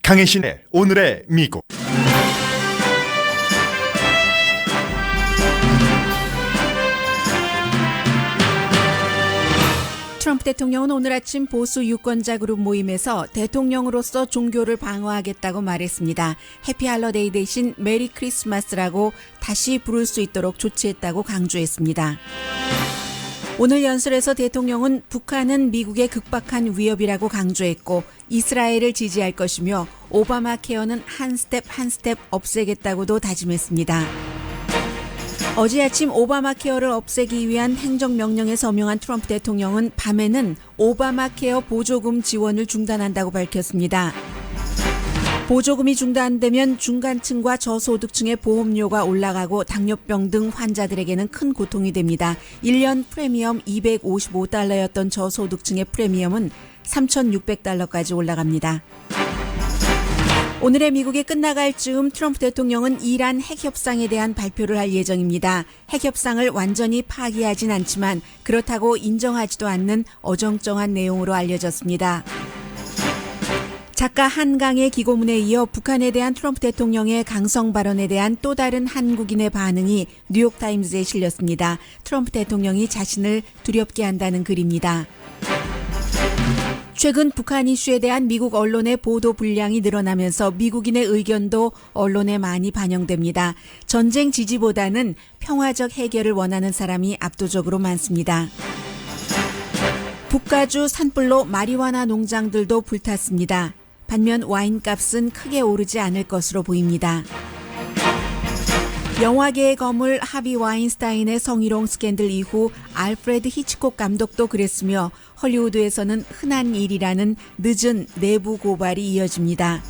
강혜신의 오늘의 미국. 트럼프 대통령은 오늘 아침 보수 유권자 그룹 모임에서 대통령으로서 종교를 방어하겠다고 말했습니다. 해피 할러데이 대신 메리 크리스마스라고 다시 부를 수 있도록 조치했다고 강조했습니다. 오늘 연설에서 대통령은 북한은 미국의 극박한 위협이라고 강조했고 이스라엘을 지지할 것이며 오바마 케어는 한 스텝 없애겠다고도 다짐했습니다. 어제 아침 오바마 케어를 없애기 위한 행정명령에 서명한 트럼프 대통령은 밤에는 오바마 케어 보조금 지원을 중단한다고 밝혔습니다. 보조금이 중단되면 중간층과 저소득층의 보험료가 올라가고 당뇨병 등 환자들에게는 큰 고통이 됩니다. 1년 프리미엄 $255였던 저소득층의 프리미엄은 $3,600까지 올라갑니다. 오늘의 미국이 끝나갈 즈음 트럼프 대통령은 이란 핵협상에 대한 발표를 할 예정입니다. 핵협상을 완전히 파기하진 않지만 그렇다고 인정하지도 않는 어정쩡한 내용으로 알려졌습니다. 작가 한강의 기고문에 이어 북한에 대한 트럼프 대통령의 강성 발언에 대한 또 다른 한국인의 반응이 뉴욕타임즈에 실렸습니다. 트럼프 대통령이 자신을 두렵게 한다는 글입니다. 최근 북한 이슈에 대한 미국 언론의 보도 분량이 늘어나면서 미국인의 의견도 언론에 많이 반영됩니다. 전쟁 지지보다는 평화적 해결을 원하는 사람이 압도적으로 많습니다. 북가주 산불로 마리화나 농장들도 불탔습니다. 반면 와인값은 크게 오르지 않을 것으로 보입니다. 영화계의 거물 하비 와인스타인의 성희롱 스캔들 이후 알프레드 히치콕 감독도 그랬으며 헐리우드에서는 흔한 일이라는 늦은 내부 고발이 이어집니다.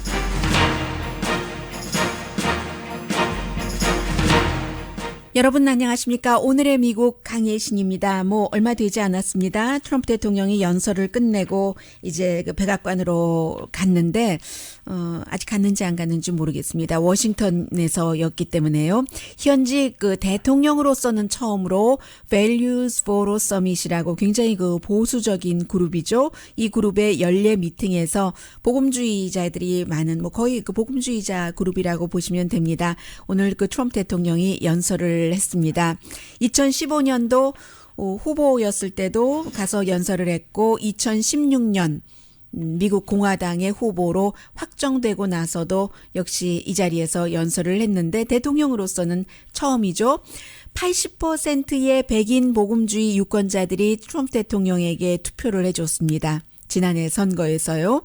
여러분 안녕하십니까? 오늘의 미국 강혜신입니다. 얼마 되지 않았습니다. 트럼프 대통령이 연설을 끝내고 이제 그 백악관으로 갔는데 아직 갔는지 안 갔는지 모르겠습니다. 워싱턴에서였기 때문에요. 현직 그 대통령으로서는 처음으로 Values for Summit이라고 굉장히 그 보수적인 그룹이죠. 이 그룹의 연례 미팅에서 복음주의자들이 많은 거의 그 복음주의자 그룹이라고 보시면 됩니다. 오늘 그 트럼프 대통령이 연설을 했습니다. 2015년도 후보였을 때도 가서 연설을 했고 2016년 미국 공화당의 후보로 확정되고 나서도 역시 이 자리에서 연설을 했는데 대통령으로서는 처음이죠. 80%의 백인 복음주의 유권자들이 트럼프 대통령에게 투표를 해줬습니다. 지난해 선거에서요.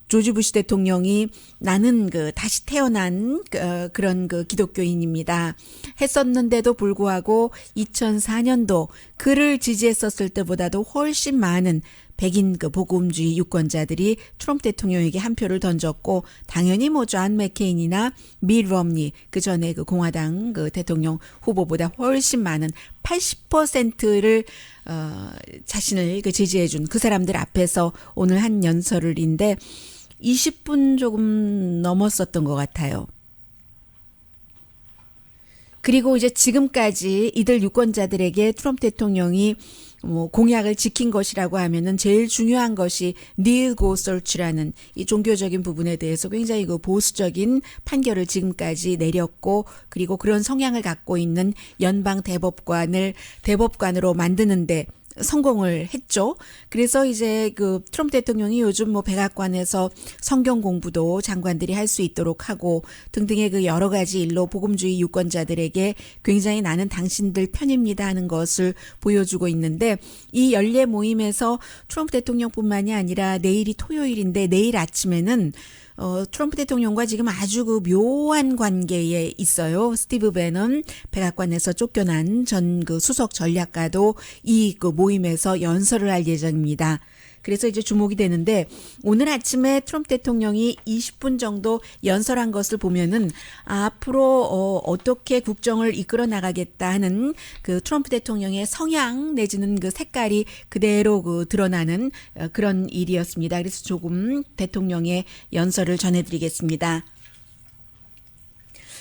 조지 부시 대통령이 나는 다시 태어난 그런 기독교인입니다. 했었는데도 불구하고 2004년도 그를 지지했었을 때보다도 훨씬 많은 백인 복음주의 유권자들이 트럼프 대통령에게 한 표를 던졌고 당연히 존 맥케인이나 밋 럼니 그 전에 공화당 대통령 후보보다 훨씬 많은 80%를 자신을 지지해준 그 사람들 앞에서 오늘 한 연설인데 20분 조금 넘었었던 것 같아요. 그리고 이제 지금까지 이들 유권자들에게 트럼프 대통령이 공약을 지킨 것이라고 하면은 제일 중요한 것이 Neil Gorsuch라는 이 종교적인 부분에 대해서 굉장히 보수적인 판결을 지금까지 내렸고 그리고 그런 성향을 갖고 있는 연방 대법관으로 만드는데 성공을 했죠. 그래서 이제 트럼프 대통령이 요즘 백악관에서 성경 공부도 장관들이 할 수 있도록 하고 등등의 여러 가지 일로 복음주의 유권자들에게 굉장히 나는 당신들 편입니다 하는 것을 보여주고 있는데 이 연례 모임에서 트럼프 대통령뿐만이 아니라 내일이 토요일인데 내일 아침에는 트럼프 대통령과 지금 아주 묘한 관계에 있어요. 스티브 배넌 백악관에서 쫓겨난 전 수석 전략가도 이 모임에서 연설을 할 예정입니다. 그래서 이제 주목이 되는데 오늘 아침에 트럼프 대통령이 20분 정도 연설한 것을 보면은 앞으로 어떻게 국정을 이끌어 나가겠다 하는 트럼프 대통령의 성향 내지는 색깔이 그대로 드러나는 그런 일이었습니다. 그래서 조금 대통령의 연설을 전해드리겠습니다.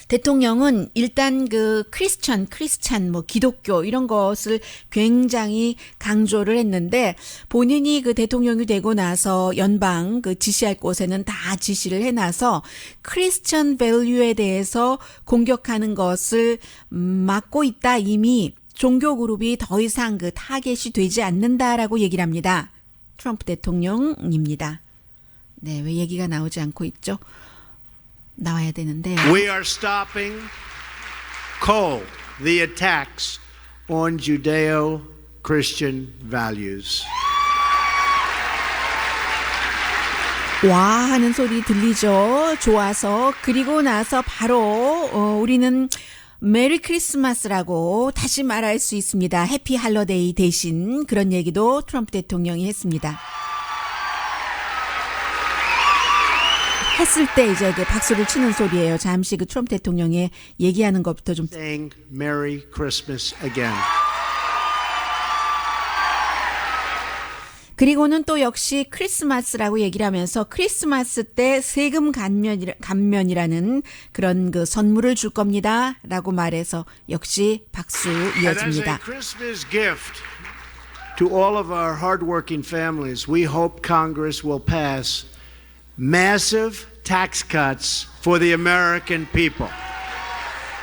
대통령은 일단 그 크리스찬 뭐 기독교 이런 것을 굉장히 강조를 했는데 본인이 그 대통령이 되고 나서 연방 그 지시할 곳에는 다 지시를 해놔서 크리스천 밸류에 대해서 공격하는 것을 막고 있다. 이미 종교 그룹이 더 이상 그 타겟이 되지 않는다라고 얘기를 합니다. 트럼프 대통령입니다. 네, 왜 얘기가 나오지 않고 있죠? 나와야 되는데요. We are stopping cold the attacks on Judeo-Christian values. 와 하는 소리 들리죠? 좋아서. 그리고 나서 바로 우리는 메리 크리스마스라고 다시 말할 수 있습니다. 해피 할러데이 대신 그런 얘기도 트럼프 대통령이 했습니다. 했을 때 이제 그 박수를 치는 소리예요. 잠시 그 트럼프 대통령의 얘기하는 것부터 좀. Saying Merry Christmas again. 그리고는 또 역시 크리스마스라고 얘기를 하면서 크리스마스 때 세금 감면이라는 그런 그 선물을 줄 겁니다라고 말해서 역시 박수 And as a 이어집니다. Christmas gift to all of our hardworking families, we hope Congress will pass massive tax cuts for the American people.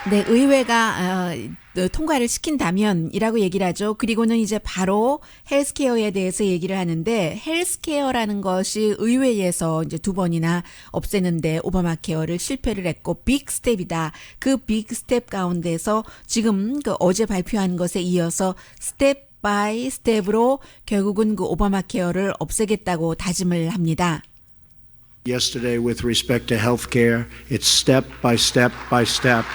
네, 의회가 통과를 시킨다면이라고 얘기를 하죠. 그리고는 이제 바로 헬스케어에 대해서 얘기를 하는데 헬스케어라는 것이 의회에서 이제 2번이나 없애는데 오바마 케어를 실패를 했고 빅 스텝이다. 그 빅 스텝 가운데서 지금 그 어제 발표한 것에 이어서 스텝 바이 스텝으로 결국은 그 오바마 케어를 없애겠다고 다짐을 합니다. Yesterday, with respect to health care, it's step by step by step.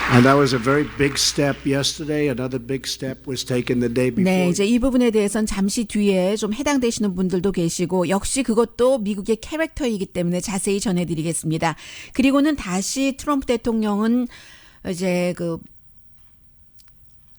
And that was a very big step yesterday. Another big step was taken the day before. 네, 이제 이 부분에 대해서는 잠시 뒤에 좀 해당되시는 분들도 계시고 역시 그것도 미국의 캐릭터이기 때문에 자세히 전해드리겠습니다. 그리고는 다시 트럼프 대통령은 이제 그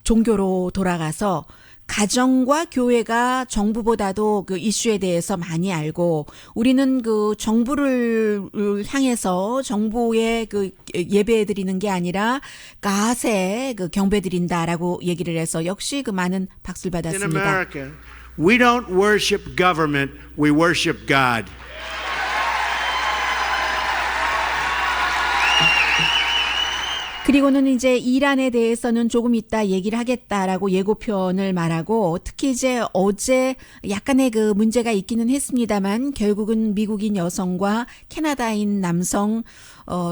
종교로 돌아가서 가정과 교회가 정부보다도 그 이슈에 대해서 많이 알고 우리는 그 정부를 향해서 정부에 그 예배 드리는 게 아니라 가세 그 경배 드린다라고 얘기를 해서 역시 그 많은 박수를 In 받았습니다. America, we don't worship government, we worship God. 그리고는 이제 이란에 대해서는 조금 이따 얘기를 하겠다라고 예고편을 말하고 특히 이제 어제 약간의 그 문제가 있기는 했습니다만 결국은 미국인 여성과 캐나다인 남성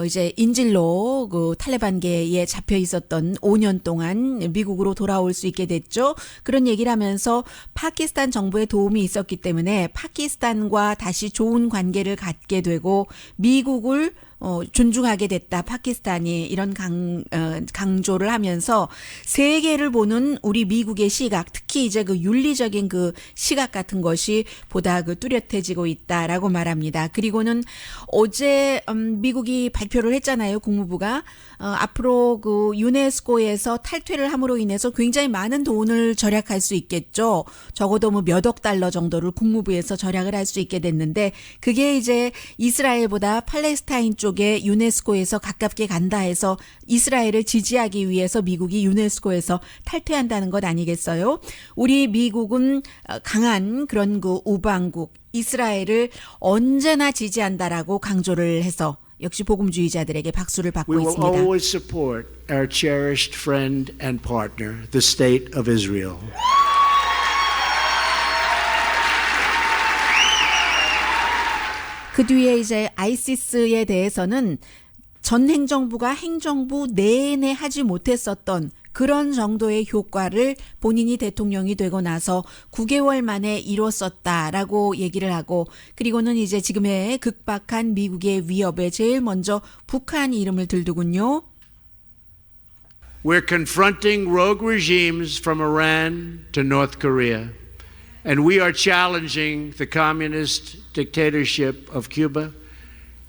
이제 인질로 그 탈레반계에 잡혀 있었던 5년 동안 미국으로 돌아올 수 있게 됐죠. 그런 얘기를 하면서 파키스탄 정부의 도움이 있었기 때문에 파키스탄과 다시 좋은 관계를 갖게 되고 미국을 존중하게 됐다. 파키스탄이 이런 강조를 하면서 세계를 보는 우리 미국의 시각, 특히 이제 그 윤리적인 그 시각 같은 것이 보다 그 뚜렷해지고 있다라고 말합니다. 그리고는 어제 미국이 발표를 했잖아요. 국무부가 앞으로 그 유네스코에서 탈퇴를 함으로 인해서 굉장히 많은 돈을 절약할 수 있겠죠. 적어도 뭐 몇 억 달러 정도를 국무부에서 절약을 할 수 있게 됐는데 그게 이제 이스라엘보다 팔레스타인 쪽에 유네스코에서 가깝게 간다 해서 이스라엘을 지지하기 위해서 미국이 유네스코에서 탈퇴한다는 것 아니겠어요? 우리 미국은 강한 그런 그 우방국 이스라엘을 언제나 지지한다라고 강조를 해서 역시 복음주의자들에게 박수를 받고 We will 있습니다. always support our cherished friend and partner, the State of Israel. 그 뒤에 이제 아이시스에 대해서는 전 행정부가 행정부 내내 하지 못했었던 그런 정도의 효과를 본인이 대통령이 되고 나서 9개월 만에 이뤘었다라고 얘기를 하고 그리고는 이제 지금의 극박한 미국의 위협에 제일 먼저 북한 이름을 들더군요. We're confronting rogue regimes from Iran to North Korea, and we are challenging the communist dictatorship of Cuba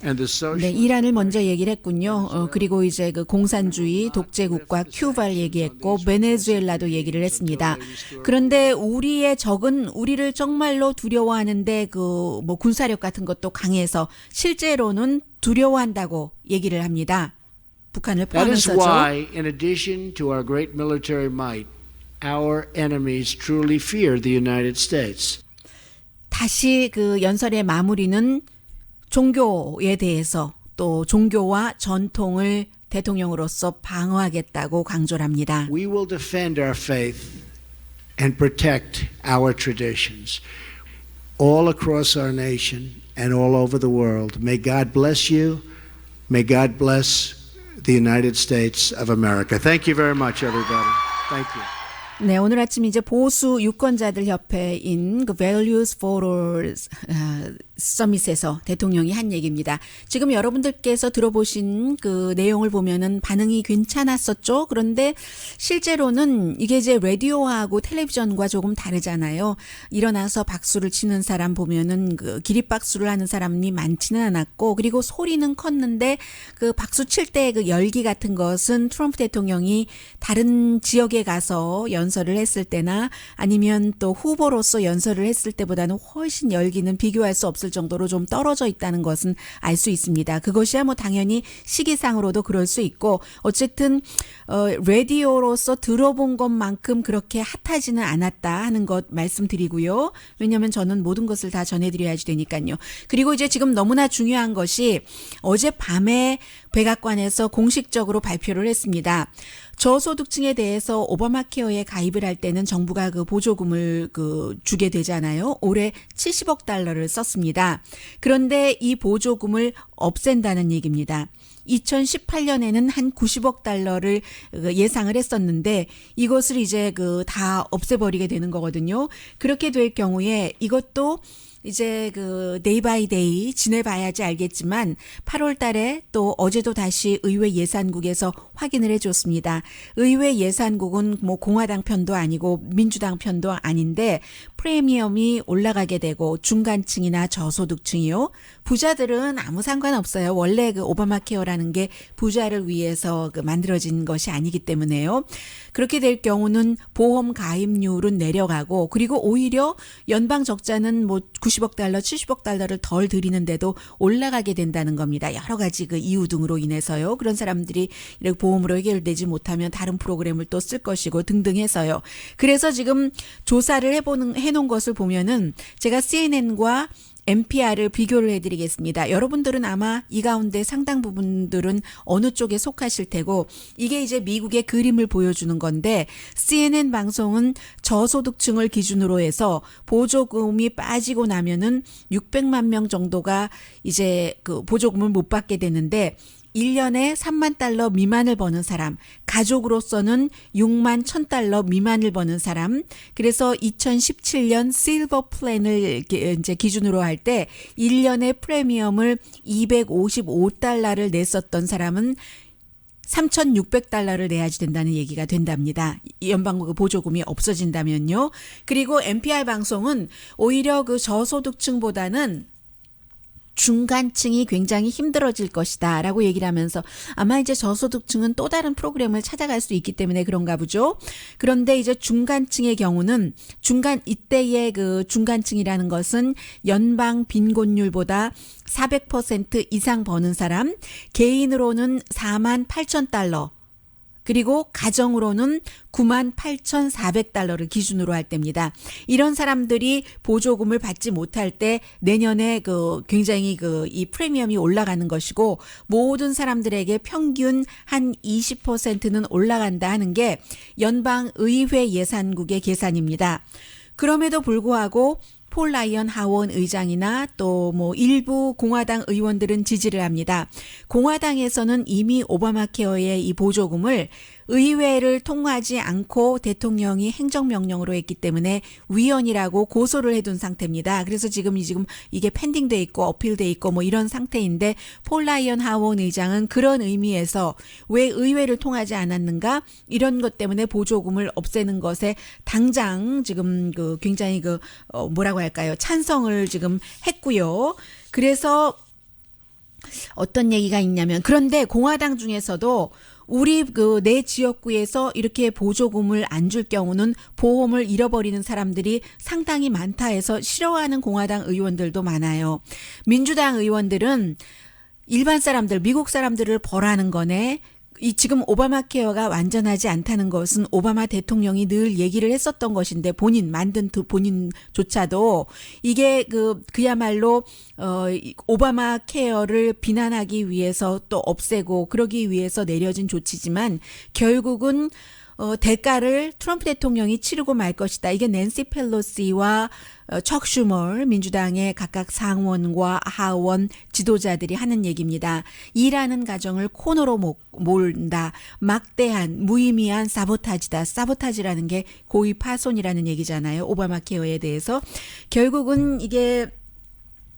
and the 네, social. 이란을 먼저 얘기를 했군요. 그리고 이제 그 공산주의 독재국가 큐바를 얘기했고 베네수엘라도 얘기를 했습니다. 그런데 우리의 적은 우리를 정말로 두려워하는데 그 뭐 군사력 같은 것도 강해서 실제로는 두려워한다고 얘기를 합니다. 북한을 That is 포함해서죠. why, in addition to our great military might, our enemies truly fear the United States. 다시 그 연설의 마무리는 종교에 대해서 또 종교와 전통을 대통령으로서 방어하겠다고 강조를 합니다. We will defend our faith and protect our traditions all across our nation and all over the world. May God bless you. May God bless the United States of America. Thank you very much, everybody. Thank you. 네, 오늘 아침 이제 보수 유권자들 협회인 그 Values for All 서밋에서 대통령이 한 얘기입니다. 지금 여러분들께서 들어보신 그 내용을 보면은 반응이 괜찮았었죠. 그런데 실제로는 이게 이제 라디오하고 텔레비전과 조금 다르잖아요. 일어나서 박수를 치는 사람 보면은 그 기립박수를 하는 사람이 많지는 않았고, 그리고 소리는 컸는데 그 박수 칠 때 그 열기 같은 것은 트럼프 대통령이 다른 지역에 가서 연설을 했을 때나 아니면 또 후보로서 연설을 했을 때보다는 훨씬 열기는 비교할 수 없을 정도로 좀 떨어져 있다는 것은 알 수 있습니다. 그것이야 뭐 당연히 시기상으로도 그럴 수 있고, 어쨌든 라디오로서 들어본 것만큼 그렇게 핫하지는 않았다 하는 것 말씀드리고요. 왜냐하면 저는 모든 것을 다 전해드려야지 되니까요. 그리고 이제 지금 너무나 중요한 것이 어젯밤에 백악관에서 공식적으로 발표를 했습니다. 저소득층에 대해서 오바마 케어에 가입을 할 때는 정부가 그 보조금을 그 주게 되잖아요. 올해 70억 달러를 썼습니다. 그런데 이 보조금을 없앤다는 얘기입니다. 2018년에는 한 90억 달러를 예상을 했었는데 이것을 이제 그 다 없애버리게 되는 거거든요. 그렇게 될 경우에 이것도 이제 그 데이 바이 데이 지내봐야지 알겠지만 8월 달에 또 어제도 다시 의회 예산국에서 확인을 해줬습니다. 의회 예산국은 뭐 공화당 편도 아니고 민주당 편도 아닌데 프리미엄이 올라가게 되고 중간층이나 저소득층이요. 부자들은 아무 상관없어요. 원래 그 오바마 케어라는 게 부자를 위해서 그 만들어진 것이 아니기 때문에요. 그렇게 될 경우는 보험 가입률은 내려가고, 그리고 오히려 연방 적자는 뭐 90억 달러, 70억 달러를 덜 들이는데도 올라가게 된다는 겁니다. 여러 가지 그 이유 등으로 인해서요. 그런 사람들이 이렇게 보험으로 해결되지 못하면 다른 프로그램을 또 쓸 것이고 등등 해서요. 그래서 지금 조사를 해놓은 것을 보면은 제가 CNN과 NPR을 비교를 해드리겠습니다. 여러분들은 아마 이 가운데 상당 부분들은 어느 쪽에 속하실 테고, 이게 이제 미국의 그림을 보여주는 건데, CNN 방송은 저소득층을 기준으로 해서 보조금이 빠지고 나면은 600만 명 정도가 이제 그 보조금을 못 받게 되는데, 1년에 3만 달러 미만을 버는 사람, 가족으로서는 6만 1,000달러 미만을 버는 사람, 그래서 2017년 실버 플랜을 이제 기준으로 할 때 1년에 프리미엄을 255달러를 냈었던 사람은 3,600달러를 내야지 된다는 얘기가 된답니다. 연방국 보조금이 없어진다면요. 그리고 NPR 방송은 오히려 그 저소득층보다는 중간층이 굉장히 힘들어질 것이다 라고 얘기를 하면서 아마 이제 저소득층은 또 다른 프로그램을 찾아갈 수 있기 때문에 그런가 보죠. 그런데 이제 중간층의 경우는 이때의 그 중간층이라는 것은 연방 빈곤율보다 400% 이상 버는 사람, 개인으로는 4만 8천 달러, 그리고 가정으로는 98,400달러를 기준으로 할 때입니다. 이런 사람들이 보조금을 받지 못할 때 내년에 그 굉장히 그 이 프리미엄이 올라가는 것이고, 모든 사람들에게 평균 한 20%는 올라간다 하는 게 연방 의회 예산국의 계산입니다. 그럼에도 불구하고 폴 라이언 하원 의장이나 또 뭐 일부 공화당 의원들은 지지를 합니다. 공화당에서는 이미 오바마 케어의 이 보조금을 의회를 통과하지 않고 대통령이 행정명령으로 했기 때문에 위헌이라고 고소를 해둔 상태입니다. 그래서 지금 이게 펜딩돼 있고 어필돼 있고 뭐 이런 상태인데, 폴 라이언 하원 의장은 그런 의미에서 왜 의회를 통하지 않았는가, 이런 것 때문에 보조금을 없애는 것에 당장 지금 그 굉장히 뭐라고 할까요? 찬성을 지금 했고요. 그래서 어떤 얘기가 있냐면 그런데 공화당 중에서도 우리 그 내 지역구에서 이렇게 보조금을 안 줄 경우는 보험을 잃어버리는 사람들이 상당히 많다 해서 싫어하는 공화당 의원들도 많아요. 민주당 의원들은 일반 사람들, 미국 사람들을 벌하는 거네. 이 지금 오바마 케어가 완전하지 않다는 것은 오바마 대통령이 늘 얘기를 했었던 것인데 만든 본인조차도 이게 그야말로 오바마 케어를 비난하기 위해서 또 없애고 그러기 위해서 내려진 조치지만 결국은 대가를 트럼프 대통령이 치르고 말 것이다. 이게 낸시 펠로시와 척 슈머 민주당의 각각 상원과 하원 지도자들이 하는 얘기입니다. 일하는 가정을 코너로 몰다. 막대한 무의미한 사보타지다. 사보타지라는 게 고의 파손이라는 얘기잖아요. 오바마 케어에 대해서. 결국은 이게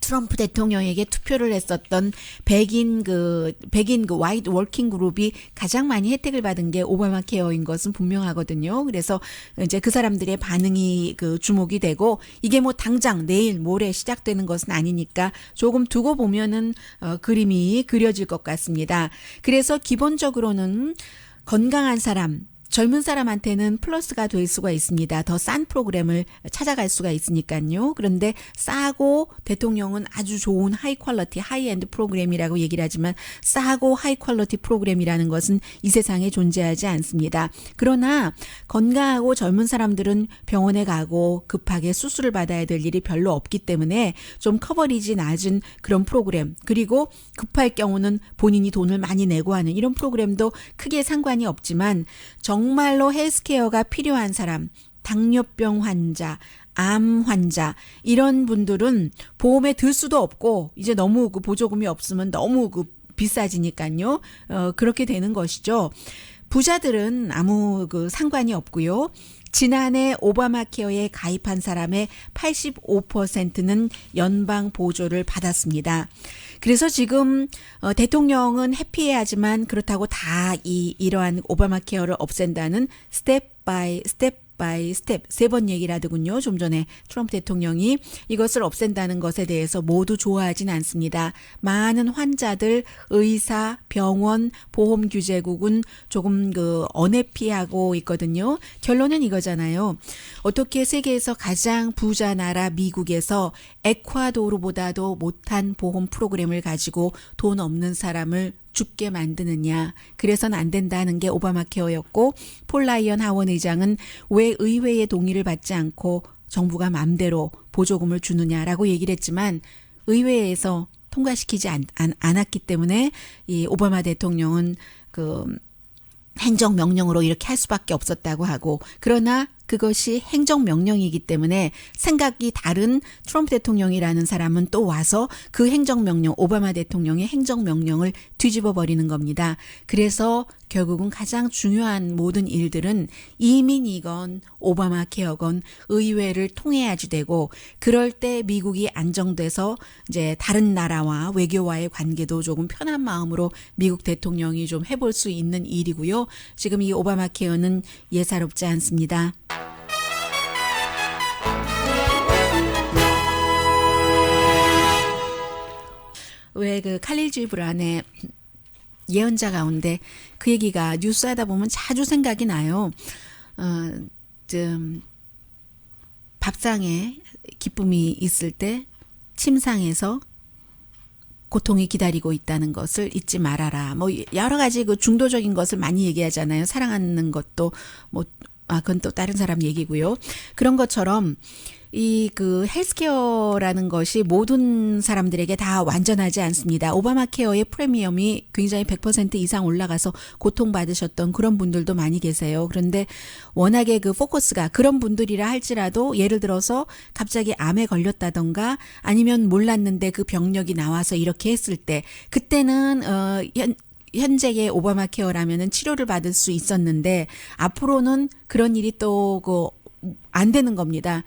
트럼프 대통령에게 투표를 했었던 백인 화이트 워킹 그룹이 가장 많이 혜택을 받은 게 오바마 케어인 것은 분명하거든요. 그래서 이제 그 사람들의 반응이 주목이 되고 이게 뭐 당장 내일 모레 시작되는 것은 아니니까 조금 두고 보면은 그림이 그려질 것 같습니다. 그래서 기본적으로는 건강한 사람, 젊은 사람한테는 플러스가 될 수가 있습니다. 더 싼 프로그램을 찾아갈 수가 있으니까요. 그런데 싸고 대통령은 아주 좋은 하이 퀄리티, 하이엔드 프로그램이라고 얘기를 하지만 싸고 하이 퀄리티 프로그램이라는 것은 이 세상에 존재하지 않습니다. 그러나 건강하고 젊은 사람들은 병원에 가고 급하게 수술을 받아야 될 일이 별로 없기 때문에 좀 커버리지 낮은 그런 프로그램, 그리고 급할 경우는 본인이 돈을 많이 내고 하는 이런 프로그램도 크게 상관이 없지만 정말로 헬스케어가 필요한 사람, 당뇨병 환자, 암 환자 이런 분들은 보험에 들 수도 없고 이제 너무 보조금이 없으면 너무 비싸지니까요. 그렇게 되는 것이죠. 부자들은 아무 상관이 없고요. 지난해 오바마 케어에 가입한 사람의 85%는 연방 보조를 받았습니다. 그래서 지금 대통령은 해피해하지만 그렇다고 다 이러한 오바마 케어를 없앤다는 스텝 바이 스텝 3번 얘기를 하더군요. 좀 전에 트럼프 대통령이 이것을 없앤다는 것에 대해서 모두 좋아하진 않습니다. 많은 환자들, 의사, 병원, 보험규제국은 조금 언해피하고 있거든요. 결론은 이거잖아요. 어떻게 세계에서 가장 부자 나라 미국에서 에콰도르보다도 못한 보험 프로그램을 가지고 돈 없는 사람을 죽게 만드느냐. 그래서는 안 된다는 게 오바마 케어였고, 폴 라이언 하원 의장은 왜 의회의 동의를 받지 않고 정부가 마음대로 보조금을 주느냐라고 얘기를 했지만 의회에서 통과시키지 않았기 때문에 이 오바마 대통령은 행정명령으로 이렇게 할 수밖에 없었다고 하고, 그러나 그것이 행정명령이기 때문에 생각이 다른 트럼프 대통령이라는 사람은 또 와서 그 행정명령, 오바마 대통령의 행정명령을 뒤집어 버리는 겁니다. 그래서 결국은 가장 중요한 모든 일들은 이민이건 오바마 케어건 의회를 통해야지 되고, 그럴 때 미국이 안정돼서 이제 다른 나라와 외교와의 관계도 조금 편한 마음으로 미국 대통령이 좀 해볼 수 있는 일이고요. 지금 이 오바마 케어는 예사롭지 않습니다. 왜 칼릴 지브란의 예언자 가운데 그 얘기가 뉴스 하다 보면 자주 생각이 나요. 밥상에 기쁨이 있을 때 침상에서 고통이 기다리고 있다는 것을 잊지 말아라. 뭐 여러 가지 중도적인 것을 많이 얘기하잖아요. 사랑하는 것도 그건 또 다른 사람 얘기고요. 그런 것처럼 이 헬스케어라는 것이 모든 사람들에게 다 완전하지 않습니다. 오바마 케어의 프리미엄이 굉장히 100% 이상 올라가서 고통받으셨던 그런 분들도 많이 계세요. 그런데 워낙에 포커스가 그런 분들이라 할지라도 예를 들어서 갑자기 암에 걸렸다던가 아니면 몰랐는데 그 병력이 나와서 이렇게 했을 때 그때는 현재의 오바마 케어라면은 치료를 받을 수 있었는데 앞으로는 그런 일이 또 안 되는 겁니다.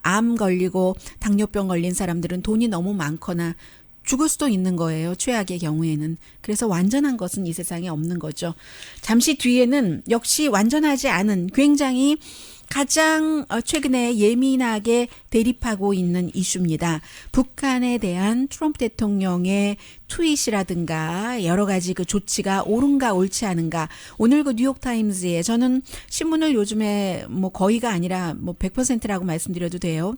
암 걸리고 당뇨병 걸린 사람들은 돈이 너무 많거나 죽을 수도 있는 거예요. 최악의 경우에는. 그래서 완전한 것은 이 세상에 없는 거죠. 잠시 뒤에는 역시 완전하지 않은 굉장히 가장 최근에 예민하게 대립하고 있는 이슈입니다. 북한에 대한 트럼프 대통령의 트윗이라든가 여러 가지 그 조치가 옳은가 옳지 않은가. 오늘 그 뉴욕타임즈에 저는 신문을 요즘에 뭐 거의가 아니라 뭐 100%라고 말씀드려도 돼요.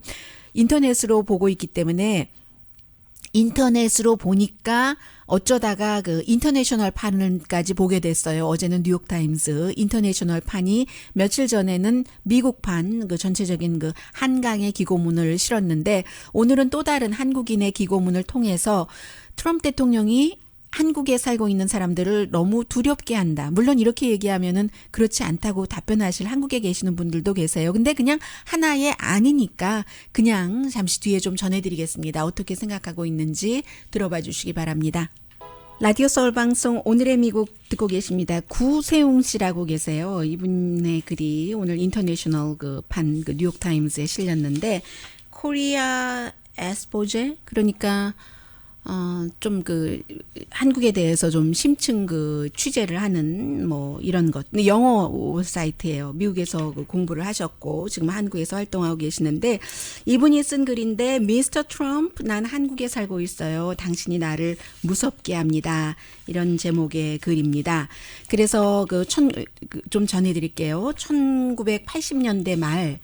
인터넷으로 보고 있기 때문에 인터넷으로 보니까 어쩌다가 그 인터내셔널 판까지 보게 됐어요. 어제는 뉴욕타임즈 인터내셔널 판이 며칠 전에는 미국판 그 전체적인 그 한강의 기고문을 실었는데 오늘은 또 다른 한국인의 기고문을 통해서 트럼프 대통령이 한국에 살고 있는 사람들을 너무 두렵게 한다. 물론 이렇게 얘기하면은 그렇지 않다고 답변하실 한국에 계시는 분들도 계세요. 근데 그냥 하나의 아니니까 그냥 잠시 뒤에 좀 전해드리겠습니다. 어떻게 생각하고 있는지 들어봐 주시기 바랍니다. 라디오 서울 방송 오늘의 미국 듣고 계십니다. 구세웅 씨라고 계세요. 이분의 글이 오늘 인터내셔널 그 뉴욕 타임즈에 실렸는데 코리아 에스포제 그러니까 좀 그 한국에 대해서 좀 심층 그 취재를 하는 뭐 이런 것. 영어 사이트예요. 미국에서 그 공부를 하셨고 지금 한국에서 활동하고 계시는데 이분이 쓴 글인데 미스터 트럼프 난 한국에 살고 있어요. 당신이 나를 무섭게 합니다. 이런 제목의 글입니다. 그래서 좀 전해드릴게요. 1980년대 말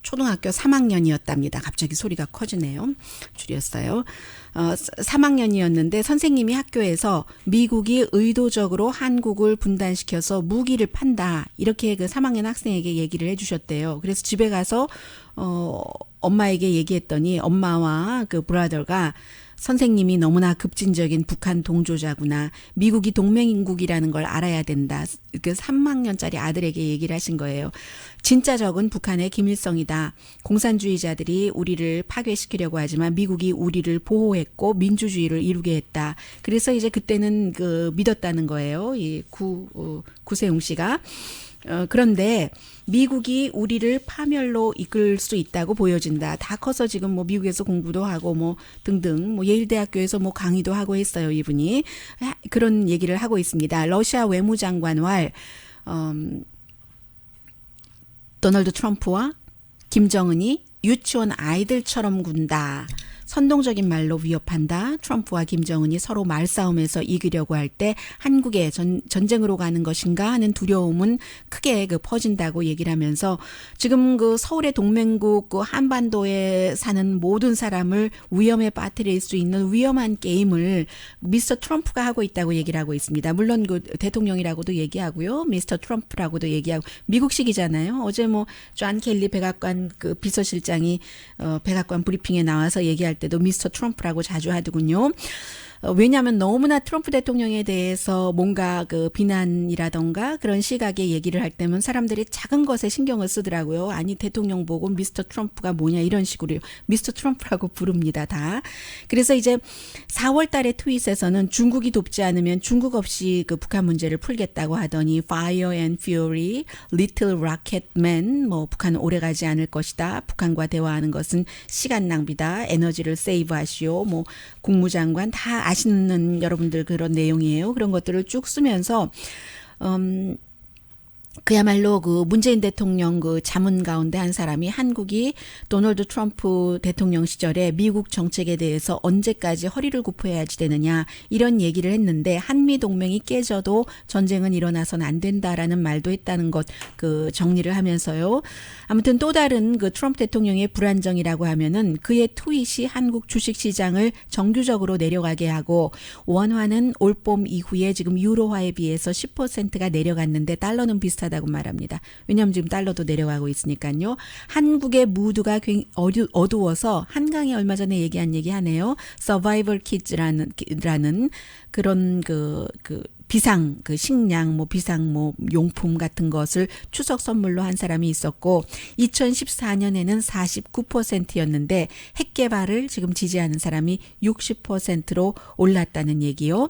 초등학교 3학년이었답니다. 갑자기 소리가 커지네요. 줄였어요. 3학년이었는데 선생님이 학교에서 미국이 의도적으로 한국을 분단시켜서 무기를 판다. 이렇게 그 3학년 학생에게 얘기를 해주셨대요. 그래서 집에 가서 엄마에게 얘기했더니 엄마와 그 브라더가 선생님이 너무나 급진적인 북한 동조자구나. 미국이 동맹국이라는 걸 알아야 된다. 그 3학년짜리 아들에게 얘기를 하신 거예요. 진짜 적은 북한의 김일성이다. 공산주의자들이 우리를 파괴시키려고 하지만 미국이 우리를 보호했고 민주주의를 이루게 했다. 그래서 이제 그때는 믿었다는 거예요. 이 구세웅 씨가. 그런데 미국이 우리를 파멸로 이끌 수 있다고 보여진다. 다 커서 지금 뭐 미국에서 공부도 하고 뭐 등등 뭐 예일대학교에서 뭐 강의도 하고 했어요. 이분이 그런 얘기를 하고 있습니다. 러시아 외무장관활 도널드 트럼프와 김정은이 유치원 아이들처럼 군다. 선동적인 말로 위협한다. 트럼프와 김정은이 서로 말싸움에서 이기려고 할 때 한국에 전쟁으로 가는 것인가 하는 두려움은 크게 퍼진다고 얘기를 하면서 지금 서울의 동맹국 한반도에 사는 모든 사람을 위험에 빠뜨릴 수 있는 위험한 게임을 미스터 트럼프가 하고 있다고 얘기를 하고 있습니다. 물론 대통령이라고도 얘기하고요. 미스터 트럼프라고도 얘기하고 미국식이잖아요. 어제 존 켈리 백악관 비서실장이 백악관 브리핑에 나와서 얘기할 때도 미스터 트럼프라고 자주 하더군요. 왜냐하면 너무나 트럼프 대통령에 대해서 뭔가 비난이라던가 그런 시각의 얘기를 할 때면 사람들이 작은 것에 신경을 쓰더라고요. 아니 대통령 보고 미스터 트럼프가 뭐냐 이런 식으로 미스터 트럼프라고 부릅니다. 다. 그래서 이제 4월 달에 트윗에서는 중국이 돕지 않으면 중국 없이 북한 문제를 풀겠다고 하더니 Fire and Fury, Little Rocket Man, 북한은 오래가지 않을 것이다. 북한과 대화하는 것은 시간 낭비다. 에너지를 세이브하시오. 국무장관 다 아시는 여러분들 그런 내용이에요. 그런 것들을 쭉 쓰면서 그야말로 문재인 대통령 자문 가운데 한 사람이 한국이 도널드 트럼프 대통령 시절에 미국 정책에 대해서 언제까지 허리를 굽혀야지 되느냐 이런 얘기를 했는데 한미 동맹이 깨져도 전쟁은 일어나서는 안 된다라는 말도 했다는 것 정리를 하면서요. 아무튼 또 다른 트럼프 대통령의 불안정이라고 하면은 그의 트윗이 한국 주식시장을 정규적으로 내려가게 하고 원화는 올봄 이후에 지금 유로화에 비해서 10%가 내려갔는데 달러는 비슷하다고 말합니다. 왜냐하면 지금 달러도 내려가고 있으니까요. 한국의 무드가 굉장히 어두워서 한강에 얼마 전에 얘기한 얘기 하네요. Survival Kids라는 그런 비상 식량 비상 용품 같은 것을 추석 선물로 한 사람이 있었고 2014년에는 49%였는데 핵 개발을 지금 지지하는 사람이 60%로 올랐다는 얘기요.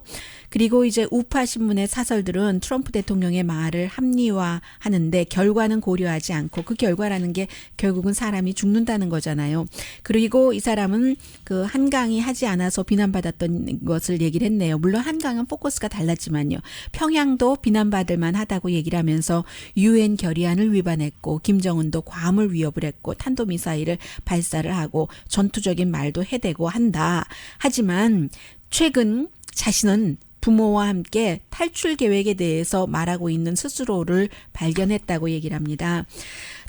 그리고 이제 우파 신문의 사설들은 트럼프 대통령의 말을 합리화하는데 결과는 고려하지 않고 그 결과라는 게 결국은 사람이 죽는다는 거잖아요. 그리고 이 사람은 한강이 하지 않아서 비난받았던 것을 얘기를 했네요. 물론 한강은 포커스가 달랐지만요. 했거든요. 평양도 비난받을 만하다고 얘기를 하면서 UN 결의안을 위반했고 김정은도 괌을 위협을 했고 탄도미사일을 발사를 하고 전투적인 말도 해대고 한다. 하지만 최근 자신은 부모와 함께 탈출 계획에 대해서 말하고 있는 스스로를 발견했다고 얘기를 합니다.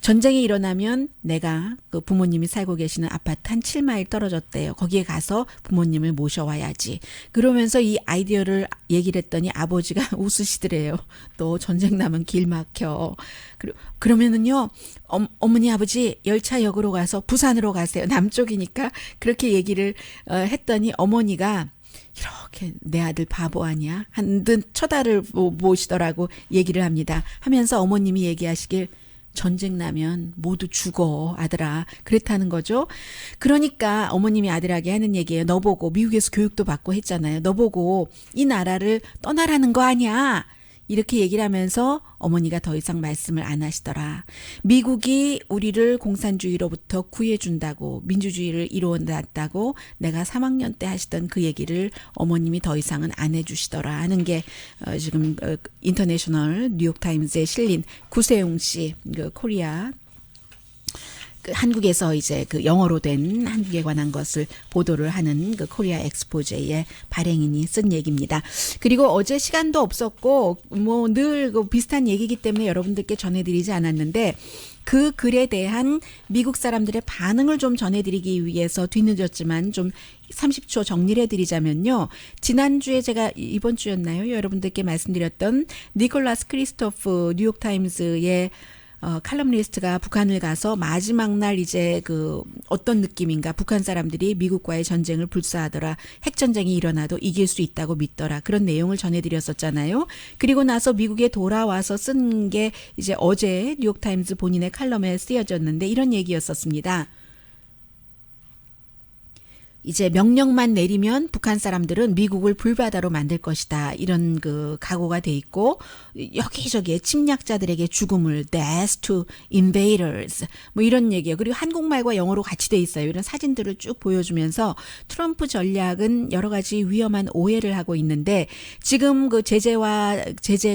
전쟁이 일어나면 내가 그 부모님이 살고 계시는 아파트 한 7마일 떨어졌대요. 거기에 가서 부모님을 모셔와야지. 그러면서 이 아이디어를 얘기를 했더니 아버지가 웃으시더래요. 너 전쟁 나면 길 막혀. 그러면은요, 어머니 아버지 열차역으로 가서 부산으로 가세요. 남쪽이니까 그렇게 얘기를 했더니 어머니가 이렇게 내 아들 바보 아니야? 한 듯 쳐다를 보시더라고 얘기를 합니다. 하면서 어머님이 얘기하시길 전쟁 나면 모두 죽어 아들아 그랬다는 거죠. 그러니까 어머님이 아들에게 하는 얘기예요. 너 보고 미국에서 교육도 받고 했잖아요. 너 보고 이 나라를 떠나라는 거 아니야. 이렇게 얘기를 하면서 어머니가 더 이상 말씀을 안 하시더라. 미국이 우리를 공산주의로부터 구해준다고 민주주의를 이루어놨다고 내가 3학년 때 하시던 그 얘기를 어머님이 더 이상은 안 해주시더라 하는 게 지금 인터내셔널 뉴욕타임즈에 실린 구세용 씨 그 코리아 그 한국에서 이제 그 영어로 된 한국에 관한 것을 보도를 하는 그 코리아 엑스포제의 발행인이 쓴 얘기입니다. 그리고 어제 시간도 없었고 뭐 늘 그 비슷한 얘기이기 때문에 여러분들께 전해드리지 않았는데 그 글에 대한 미국 사람들의 반응을 좀 전해드리기 위해서 뒤늦었지만 좀 30초 정리를 해드리자면요. 지난주에 제가 이번 주였나요? 여러분들께 말씀드렸던 니콜라스 크리스토프 뉴욕타임즈의 칼럼니스트가 북한을 가서 마지막 날 이제 그 어떤 느낌인가 북한 사람들이 미국과의 전쟁을 불사하더라. 핵전쟁이 일어나도 이길 수 있다고 믿더라. 그런 내용을 전해드렸었잖아요. 그리고 나서 미국에 돌아와서 쓴 게 이제 어제 뉴욕타임즈 본인의 칼럼에 쓰여졌는데 이런 얘기였었습니다. 이제 명령만 내리면 북한 사람들은 미국을 불바다로 만들 것이다. 이런 그 각오가 돼 있고 여기저기에 침략자들에게 죽음을 death to invaders 뭐 이런 얘기예요. 그리고 한국말과 영어로 같이 돼 있어요. 이런 사진들을 쭉 보여주면서 트럼프 전략은 여러 가지 위험한 오해를 하고 있는데 지금 그 제재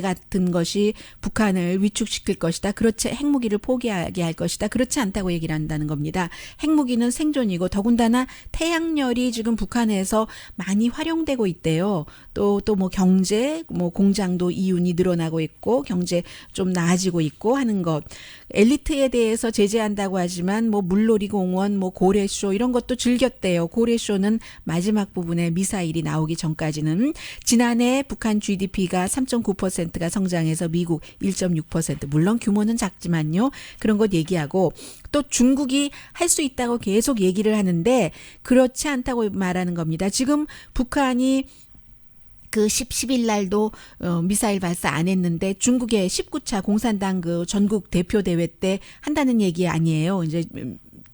같은 것이 북한을 위축시킬 것이다. 그렇지 핵무기를 포기하게 할 것이다. 그렇지 않다고 얘기를 한다는 겁니다. 핵무기는 생존이고 더군다나 태양열이 지금 북한에서 많이 활용되고 있대요. 또 뭐 경제, 뭐 공장도 이윤이 늘어나고 있고 경제 좀 나아지고 있고 하는 것. 엘리트에 대해서 제재한다고 하지만 뭐 물놀이 공원, 뭐 고래쇼 이런 것도 즐겼대요. 고래쇼는 마지막 부분에 미사일이 나오기 전까지는 지난해 북한 GDP가 3.9%가 성장해서 미국 1.6% 물론 규모는 작지만요. 그런 것 얘기하고 또 중국이 할 수 있다고 계속 얘기를 하는데 그렇지 않다고 말하는 겁니다. 지금 북한이 그 10일 날도 미사일 발사 안 했는데 중국의 19차 공산당 그 전국 대표 대회 때 한다는 얘기 아니에요. 이제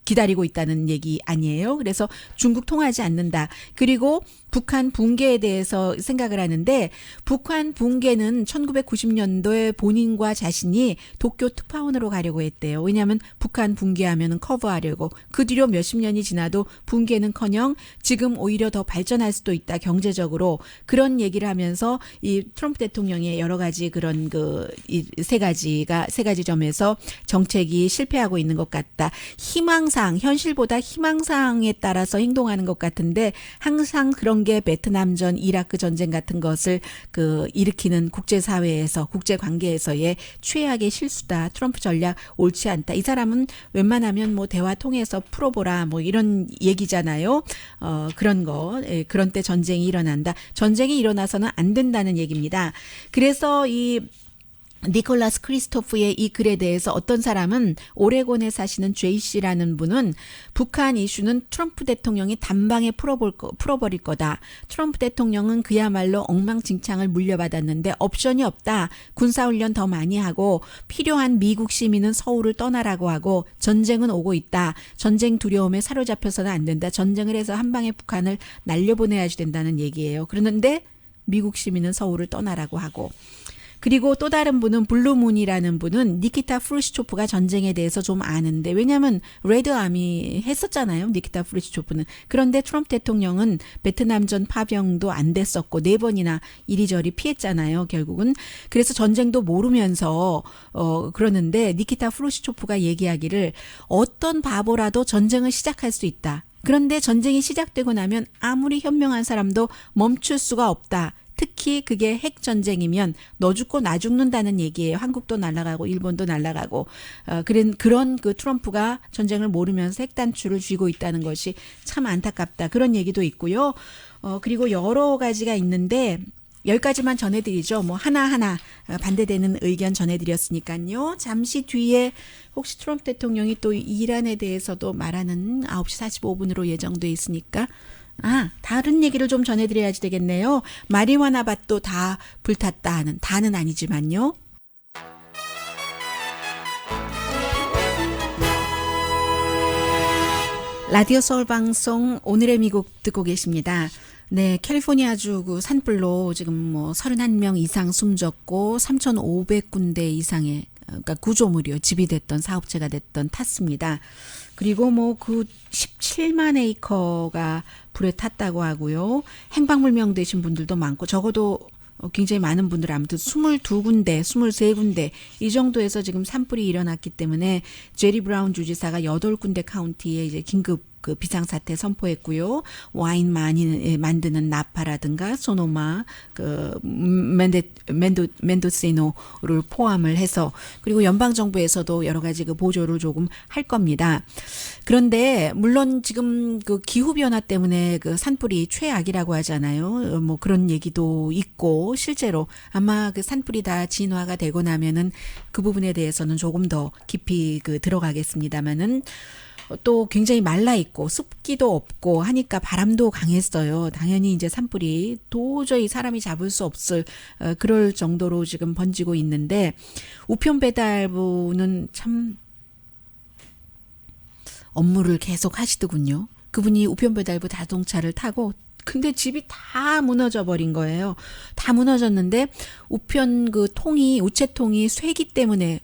기다리고 있다는 얘기 아니에요. 그래서 중국 통하지 않는다. 그리고 북한 붕괴에 대해서 생각을 하는데 북한 붕괴는 1990년도에 본인과 자신이 도쿄 특파원으로 가려고 했대요. 왜냐하면 북한 붕괴하면 커버하려고. 그 뒤로 몇십 년이 지나도 붕괴는커녕 지금 오히려 더 발전할 수도 있다. 경제적으로. 그런 얘기를 하면서 이 트럼프 대통령의 여러 가지 그런 그 세 가지 점에서 정책이 실패하고 있는 것 같다. 희망상, 현실보다 희망상에 따라서 행동하는 것 같은데 항상 그런 게 베트남전, 이라크 전쟁 같은 것을 그 일으키는 국제사회에서, 국제관계에서의 최악의 실수다. 트럼프 전략 옳지 않다. 이 사람은 웬만하면 뭐 대화 통해서 풀어보라 뭐 이런 얘기잖아요. 그런 거. 그런 때 전쟁이 일어난다. 전쟁이 일어나서는 안 된다는 얘기입니다. 그래서 이 니콜라스 크리스토프의 이 글에 대해서 어떤 사람은 오레곤에 사시는 제이 씨라는 분은 북한 이슈는 트럼프 대통령이 단방에 풀어버릴 거다. 트럼프 대통령은 그야말로 엉망진창을 물려받았는데 옵션이 없다. 군사훈련 더 많이 하고 필요한 미국 시민은 서울을 떠나라고 하고 전쟁은 오고 있다. 전쟁 두려움에 사로잡혀서는 안 된다. 전쟁을 해서 한 방에 북한을 날려보내야지 된다는 얘기예요. 그러는데 미국 시민은 서울을 떠나라고 하고 그리고 또 다른 분은 블루문이라는 분은 니키타 프루시초프가 전쟁에 대해서 좀 아는데, 왜냐하면 레드 아미 했었잖아요, 니키타 프루시초프는. 그런데 트럼프 대통령은 베트남전 파병도 안 됐었고 4번이나 이리저리 피했잖아요, 결국은. 그래서 전쟁도 모르면서 그러는데 니키타 프루시초프가 얘기하기를 어떤 바보라도 전쟁을 시작할 수 있다. 그런데 전쟁이 시작되고 나면 아무리 현명한 사람도 멈출 수가 없다. 특히 그게 핵전쟁이면 너 죽고 나 죽는다는 얘기예요. 한국도 날아가고 일본도 날아가고. 그런 그 트럼프가 전쟁을 모르면서 핵단추를 쥐고 있다는 것이 참 안타깝다. 그런 얘기도 있고요. 그리고 여러 가지가 있는데 10가지만 전해드리죠. 뭐 하나하나 반대되는 의견 전해드렸으니까요. 잠시 뒤에 혹시 트럼프 대통령이 또 이란에 대해서도 말하는 9시 45분으로 예정돼 있으니까 다른 얘기를 좀 전해드려야지 되겠네요. 마리화나 밭도 다 불탔다 하는, 다는 아니지만요. 라디오 서울 방송 오늘의 미국 듣고 계십니다. 네, 캘리포니아주 그 산불로 지금 뭐 31명 이상 숨졌고 3,500군데 이상의, 그러니까 구조물이요, 집이 됐던, 사업체가 됐던 탔습니다. 그리고 뭐 그 17만 에이커가 불에 탔다고 하고요. 행방불명 되신 분들도 많고, 적어도 굉장히 많은 분들, 아무튼 22군데, 23군데 이 정도에서 지금 산불이 일어났기 때문에 제리 브라운 주지사가 8군데 카운티에 이제 긴급 그 비상사태 선포했고요. 와인 많이 만드는 나파라든가 소노마, 그 멘도시노를 포함을 해서, 그리고 연방 정부에서도 여러 가지 그 보조를 조금 할 겁니다. 그런데 물론 지금 그 기후 변화 때문에 그 산불이 최악이라고 하잖아요. 뭐 그런 얘기도 있고, 실제로 아마 그 산불이 다 진화가 되고 나면은 그 부분에 대해서는 조금 더 깊이 그 들어가겠습니다만은, 또 굉장히 말라 있고 습기도 없고 하니까 바람도 강했어요. 당연히 이제 산불이 도저히 사람이 잡을 수 없을 그럴 정도로 지금 번지고 있는데, 우편 배달부는 참 업무를 계속 하시더군요. 그분이 우편 배달부 자동차를 타고, 근데 집이 다 무너져 버린 거예요. 다 무너졌는데 우편 그 통이, 우체통이 쇠기 때문에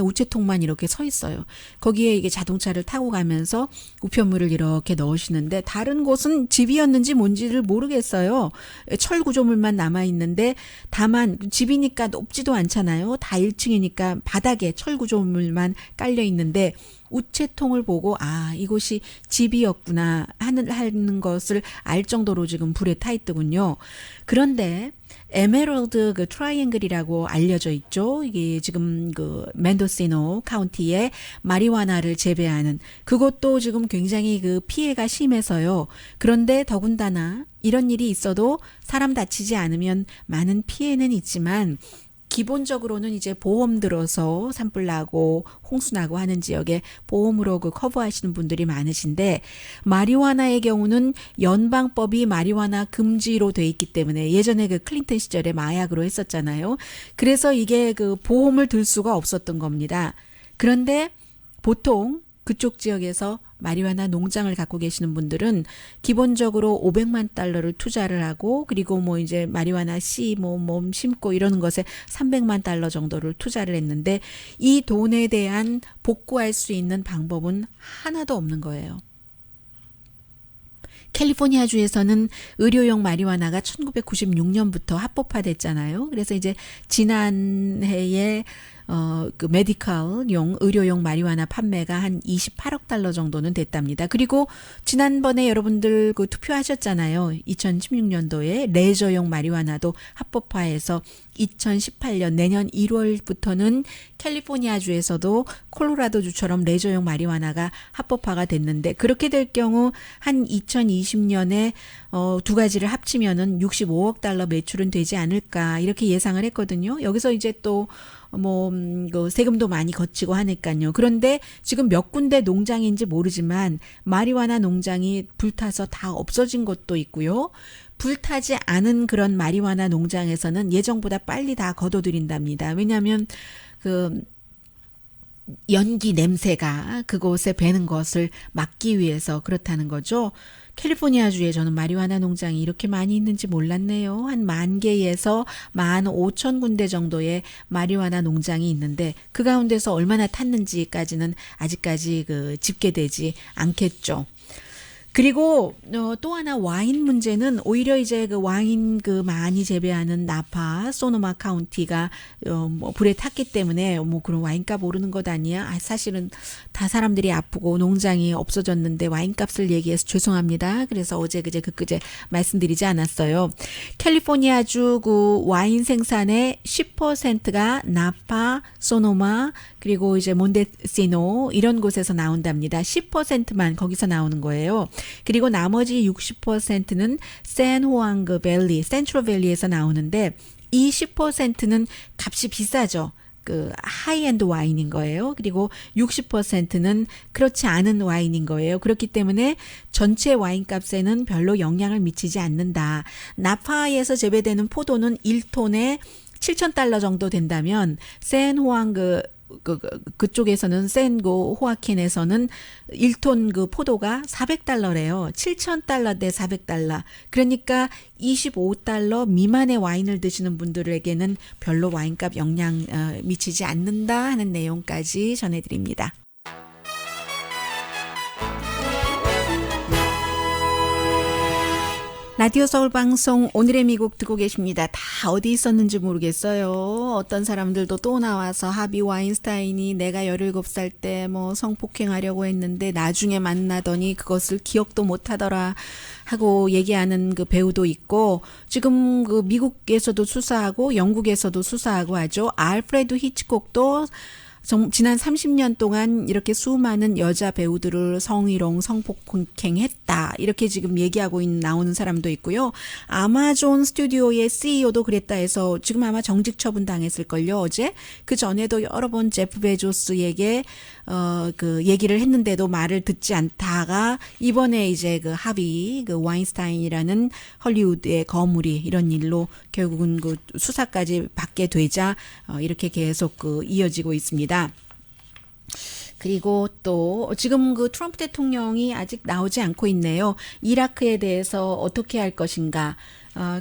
우체통만 이렇게 서 있어요. 거기에 이게 자동차를 타고 가면서 우편물을 이렇게 넣으시는데, 다른 곳은 집이었는지 뭔지를 모르겠어요. 철 구조물만 남아 있는데, 다만 집이니까 높지도 않잖아요. 다 1층이니까 바닥에 철 구조물만 깔려 있는데, 우체통을 보고 이곳이 집이었구나 하는 것을 알 정도로 지금 불에 타 있더군요. 그런데 에메랄드 그 트라이앵글이라고 알려져 있죠. 이게 지금 그 멘도시노 카운티에 마리화나를 재배하는, 그것도 지금 굉장히 그 피해가 심해서요. 그런데 더군다나 이런 일이 있어도 사람 다치지 않으면 많은 피해는 있지만, 기본적으로는 이제 보험 들어서 산불 나고 홍수 나고 하는 지역에 보험으로 그 커버하시는 분들이 많으신데, 마리화나의 경우는 연방법이 마리화나 금지로 돼 있기 때문에, 예전에 그 클린턴 시절에 마약으로 했었잖아요. 그래서 이게 그 보험을 들 수가 없었던 겁니다. 그런데 보통 그쪽 지역에서 마리화나 농장을 갖고 계시는 분들은 기본적으로 $500만 투자를 하고, 그리고 뭐 이제 마리화나 씨 몸 심고 이러는 것에 $300만 정도를 투자를 했는데, 이 돈에 대한 복구할 수 있는 방법은 하나도 없는 거예요. 캘리포니아주에서는 의료용 마리화나가 1996년부터 합법화됐잖아요. 그래서 이제 지난해에 그 메디컬용, 의료용 마리화나 판매가 한 $28억 정도는 됐답니다. 그리고 지난번에 여러분들 그 투표하셨잖아요. 2016년도에 레저용 마리화나도 합법화해서 2018년 내년 1월부터는 캘리포니아주에서도 콜로라도주처럼 레저용 마리화나가 합법화가 됐는데, 그렇게 될 경우 한 2020년에 두 가지를 합치면은 $65억 매출은 되지 않을까, 이렇게 예상을 했거든요. 여기서 이제 또 그 세금도 많이 거치고 하니까요. 그런데 지금 몇 군데 농장인지 모르지만 마리화나 농장이 불타서 다 없어진 것도 있고요. 불타지 않은 그런 마리화나 농장에서는 예정보다 빨리 다 거둬들인답니다. 왜냐하면 연기 냄새가 그곳에 배는 것을 막기 위해서 그렇다는 거죠. 캘리포니아주에 저는 마리화나 농장이 이렇게 많이 있는지 몰랐네요. 한 10,000개에서 15,000군데 정도의 마리화나 농장이 있는데 그 가운데서 얼마나 탔는지까지는 아직까지 집계되지 않겠죠. 그리고 또 하나 와인 문제는 오히려 이제 와인 많이 재배하는 나파, 소노마 카운티가 불에 탔기 때문에 그런 와인값 오르는 것 아니야? 사실은 다 사람들이 아프고 농장이 없어졌는데 와인값을 얘기해서 죄송합니다. 그래서 어제 그제 말씀드리지 않았어요. 캘리포니아주 와인 생산의 10%가 나파, 소노마 그리고 이제 몬테시노 이런 곳에서 나온답니다. 10%만 거기서 나오는 거예요. 그리고 나머지 60%는 샌후앙 밸리, 센트럴 밸리에서 나오는데 이 10%는 값이 비싸죠. 하이엔드 와인인 거예요. 그리고 60%는 그렇지 않은 와인인 거예요. 그렇기 때문에 전체 와인값에는 별로 영향을 미치지 않는다. 나파에서 재배되는 포도는 1톤에 $7,000 정도 된다면 샌후앙 그쪽에서는 호아킨에서는 1톤 포도가 $400래요. $7,000 대 $400. 그러니까 $25 미만의 와인을 드시는 분들에게는 별로 와인값 영향 미치지 않는다 하는 내용까지 전해드립니다. 라디오 서울 방송 오늘의 미국 듣고 계십니다. 다 어디 있었는지 모르겠어요. 어떤 사람들도 또 나와서 하비 와인스타인이 내가 17살 때 성폭행하려고 했는데 나중에 만나더니 그것을 기억도 못하더라 하고 얘기하는 배우도 있고 지금 미국에서도 수사하고 영국에서도 수사하고 하죠. 알프레드 히치콕도 지난 30년 동안 이렇게 수많은 여자 배우들을 성희롱, 성폭행했다. 이렇게 지금 얘기하고 나오는 사람도 있고요. 아마존 스튜디오의 CEO도 그랬다 해서 지금 아마 정직 처분 당했을걸요. 어제. 그 전에도 여러 번 제프 베조스에게 얘기를 했는데도 말을 듣지 않다가 이번에 이제 하비 와인스타인이라는 헐리우드의 거물이 이런 일로 결국은 수사까지 받게 되자 이렇게 계속 이어지고 있습니다. 그리고 또 지금 트럼프 대통령이 아직 나오지 않고 있네요. 이라크에 대해서 어떻게 할 것인가.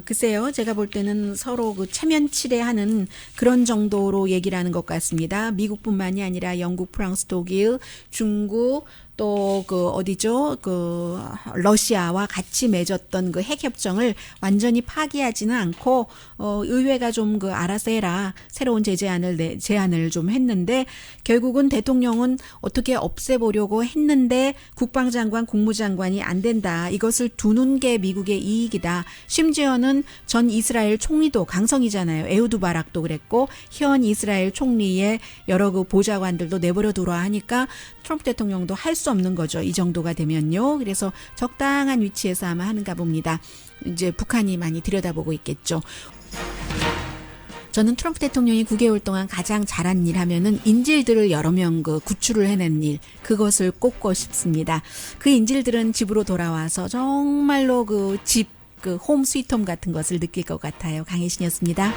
글쎄요. 제가 볼 때는 서로 체면치레하는 그런 정도로 얘기를 하는 것 같습니다. 미국뿐만이 아니라 영국, 프랑스, 독일, 중국 또 어디죠? 러시아와 같이 맺었던 핵 협정을 완전히 파기하지는 않고 의회가 좀 알아서 해라. 새로운 제안을 좀 했는데 결국은 대통령은 어떻게 없애보려고 했는데 국방장관, 국무장관이 안 된다. 이것을 두는 게 미국의 이익이다. 심지어는 전 이스라엘 총리도 강성이잖아요. 에후드 바락도 그랬고 현 이스라엘 총리의 여러 보좌관들도 내버려 두라 하니까 트럼프 대통령도 할 수 없는 거죠. 이 정도가 되면요. 그래서 적당한 위치에서 아마 하는가 봅니다. 이제 북한이 많이 들여다보고 있겠죠. 저는 트럼프 대통령이 9개월 동안 가장 잘한 일 하면은 인질들을 여러 명 구출을 해낸 일, 그것을 꼽고 싶습니다. 그 인질들은 집으로 돌아와서 정말로 홈 스위트홈 같은 것을 느낄 것 같아요. 강혜신이었습니다.